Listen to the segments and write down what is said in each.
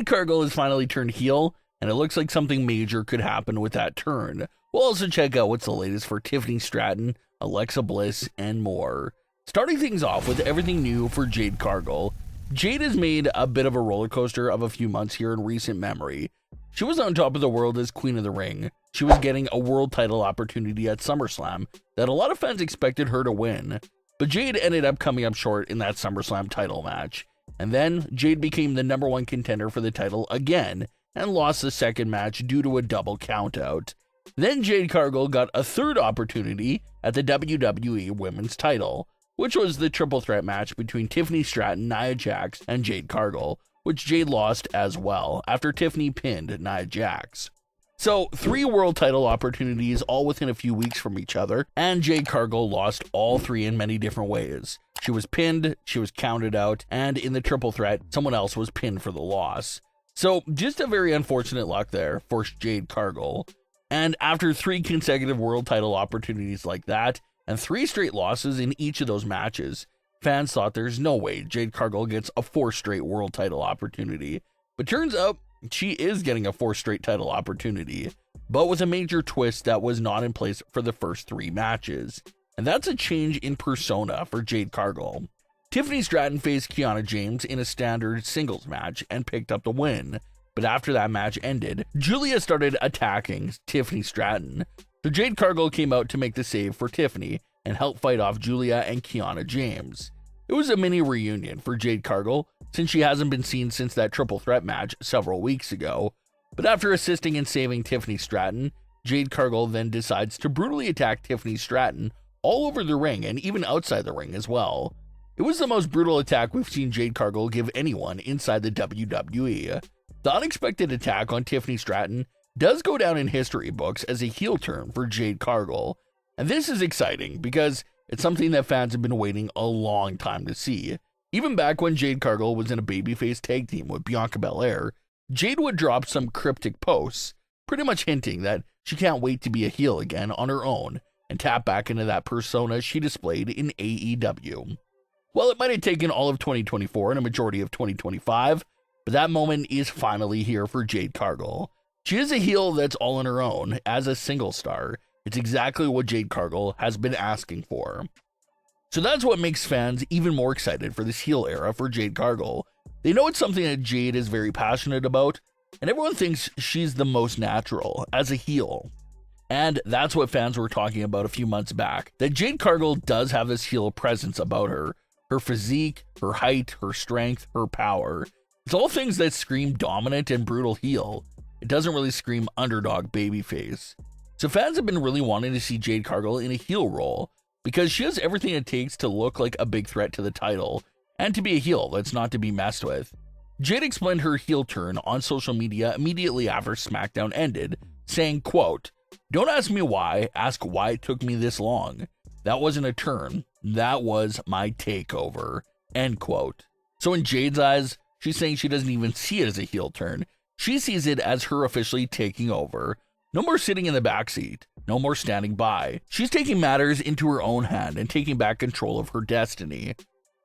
Jade Cargill has finally turned heel, and it looks like something major could happen with that turn. We'll also check out what's the latest for Tiffany Stratton, Alexa Bliss, and more. Starting things off with everything new for Jade Cargill. Jade has made a bit of a roller coaster of a few months here in recent memory. She was on top of the world as Queen of the Ring. She was getting a world title opportunity at SummerSlam that a lot of fans expected her to win. But Jade ended up coming up short in that SummerSlam title match. And then Jade became the #1 contender for the title again and lost the second match due to a double countout. Then Jade Cargill got a third opportunity at the WWE Women's title, which was the triple threat match between Tiffany Stratton, Nia Jax, and Jade Cargill, which Jade lost as well after Tiffany pinned Nia Jax. So 3 world title opportunities all within a few weeks from each other, and Jade Cargill lost all 3 in many different ways. She was pinned, she was counted out, and in the triple threat, someone else was pinned for the loss. So just a very unfortunate luck there for Jade Cargill. And after 3 consecutive world title opportunities like that, and 3 straight losses in each of those matches, fans thought there's no way Jade Cargill gets a 4th straight world title opportunity. But turns out, she is getting a 4th straight title opportunity, but with a major twist that was not in place for the first 3 matches. And that's a change in persona for Jade Cargill. Tiffany Stratton faced Kiana James in a standard singles match and picked up the win. But after that match ended, Julia started attacking Tiffany Stratton. So Jade Cargill came out to make the save for Tiffany and help fight off Julia and Kiana James. It was a mini reunion for Jade Cargill, since she hasn't been seen since that triple threat match several weeks ago. But after assisting in saving Tiffany Stratton, Jade Cargill then decides to brutally attack Tiffany Stratton all over the ring and even outside the ring as well. It was the most brutal attack we've seen Jade Cargill give anyone inside the WWE. The unexpected attack on Tiffany Stratton does go down in history books as a heel turn for Jade Cargill. And this is exciting because it's something that fans have been waiting a long time to see. Even back when Jade Cargill was in a babyface tag team with Bianca Belair, Jade would drop some cryptic posts, pretty much hinting that she can't wait to be a heel again on her own and tap back into that persona she displayed in AEW. Well, it might have taken all of 2024 and a majority of 2025, but that moment is finally here for Jade Cargill. She is a heel that's all on her own as a single star. It's exactly what Jade Cargill has been asking for. So that's what makes fans even more excited for this heel era for Jade Cargill. They know it's something that Jade is very passionate about, and everyone thinks she's the most natural as a heel. And that's what fans were talking about a few months back, that Jade Cargill does have this heel presence about her. Her physique, her height, her strength, her power. It's all things that scream dominant and brutal heel. It doesn't really scream underdog babyface. So fans have been really wanting to see Jade Cargill in a heel role, because she has everything it takes to look like a big threat to the title, and to be a heel that's not to be messed with. Jade explained her heel turn on social media immediately after Smackdown ended, saying, quote, "Don't ask me why, ask why it took me this long. That wasn't a turn, that was my takeover," end quote. So in Jade's eyes, she's saying she doesn't even see it as a heel turn. She sees it as her officially taking over. No more sitting in the backseat, no more standing by. She's taking matters into her own hand and taking back control of her destiny,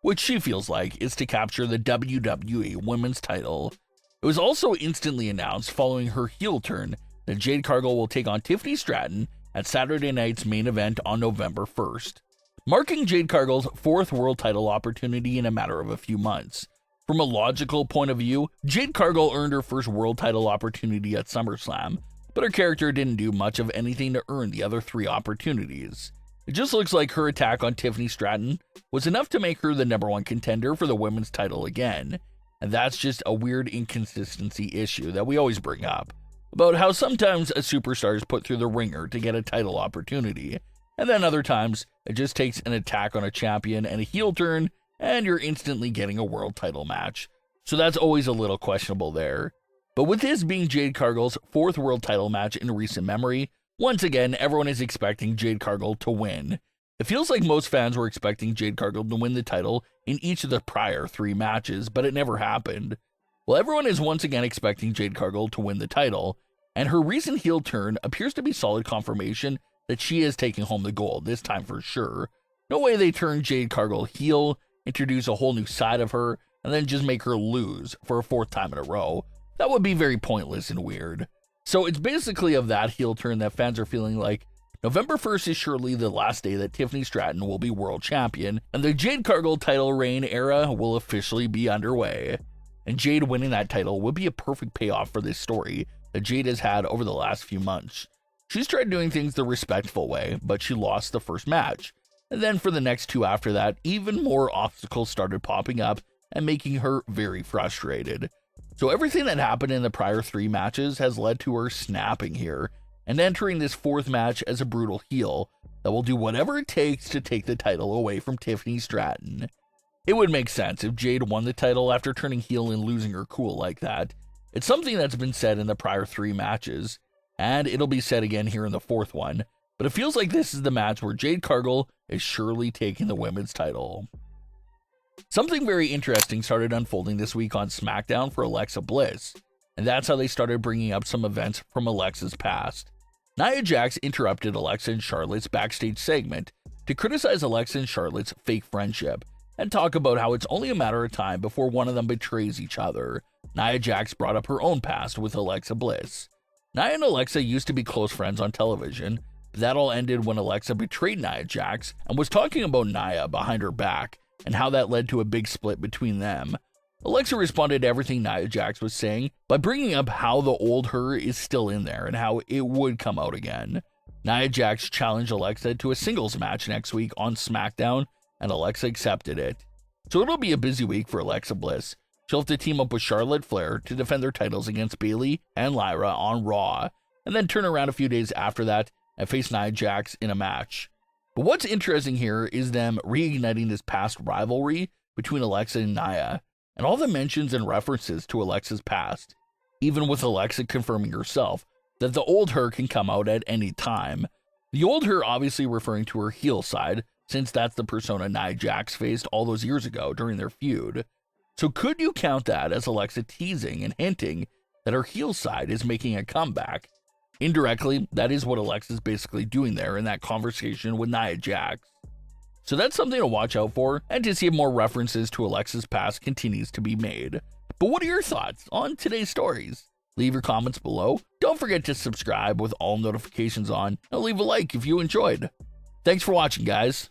which she feels like is to capture the WWE Women's title. It was also instantly announced following her heel turn that Jade Cargill will take on Tiffany Stratton at Saturday night's main event on November 1st, marking Jade Cargill's 4th world title opportunity in a matter of a few months. From a logical point of view, Jade Cargill earned her first world title opportunity at SummerSlam, but her character didn't do much of anything to earn the other 3 opportunities. It just looks like her attack on Tiffany Stratton was enough to make her the #1 contender for the women's title again, and that's just a weird inconsistency issue that we always bring up, about how sometimes a superstar is put through the ringer to get a title opportunity, and then other times it just takes an attack on a champion and a heel turn, and you're instantly getting a world title match. So that's always a little questionable there. But with this being Jade Cargill's 4th world title match in recent memory, once again, everyone is expecting Jade Cargill to win. It feels like most fans were expecting Jade Cargill to win the title in each of the prior 3 matches, but it never happened. Well, everyone is once again expecting Jade Cargill to win the title, and her recent heel turn appears to be solid confirmation that she is taking home the gold, this time for sure. No way they turn Jade Cargill heel, introduce a whole new side of her, and then just make her lose for a 4th time in a row. That would be very pointless and weird. So it's basically of that heel turn that fans are feeling like November 1st is surely the last day that Tiffany Stratton will be world champion, and the Jade Cargill title reign era will officially be underway. And Jade winning that title would be a perfect payoff for this story that Jade has had over the last few months. She's tried doing things the respectful way, but she lost the first match. And then for the next two after that, even more obstacles started popping up and making her very frustrated. So everything that happened in the prior three matches has led to her snapping here and entering this fourth match as a brutal heel that will do whatever it takes to take the title away from Tiffany Stratton. It would make sense if Jade won the title after turning heel and losing her cool like that. It's something that's been said in the prior three matches, and it'll be said again here in the fourth one, but it feels like this is the match where Jade Cargill is surely taking the women's title. Something very interesting started unfolding this week on Smackdown for Alexa Bliss, and that's how they started bringing up some events from Alexa's past. Nia Jax interrupted Alexa and Charlotte's backstage segment to criticize Alexa and Charlotte's fake friendship and talk about how it's only a matter of time before one of them betrays each other. Nia Jax brought up her own past with Alexa Bliss. Nia and Alexa used to be close friends on television, but that all ended when Alexa betrayed Nia Jax and was talking about Nia behind her back and how that led to a big split between them. Alexa responded to everything Nia Jax was saying by bringing up how the old her is still in there and how it would come out again. Nia Jax challenged Alexa to a singles match next week on SmackDown, and Alexa accepted it. So it'll be a busy week for Alexa Bliss. She'll have to team up with Charlotte Flair to defend their titles against Bayley and Lyra on Raw, and then turn around a few days after that and face Nia Jax in a match. But what's interesting here is them reigniting this past rivalry between Alexa and Nia, and all the mentions and references to Alexa's past, even with Alexa confirming herself that the old her can come out at any time. The old her obviously referring to her heel side, since that's the persona Nia Jax faced all those years ago during their feud. So could you count that as Alexa teasing and hinting that her heel side is making a comeback? Indirectly, that is what Alexa's basically doing there in that conversation with Nia Jax. So that's something to watch out for, and to see if more references to Alexa's past continues to be made. But what are your thoughts on today's stories? Leave your comments below. Don't forget to subscribe with all notifications on, and leave a like if you enjoyed. Thanks for watching, guys.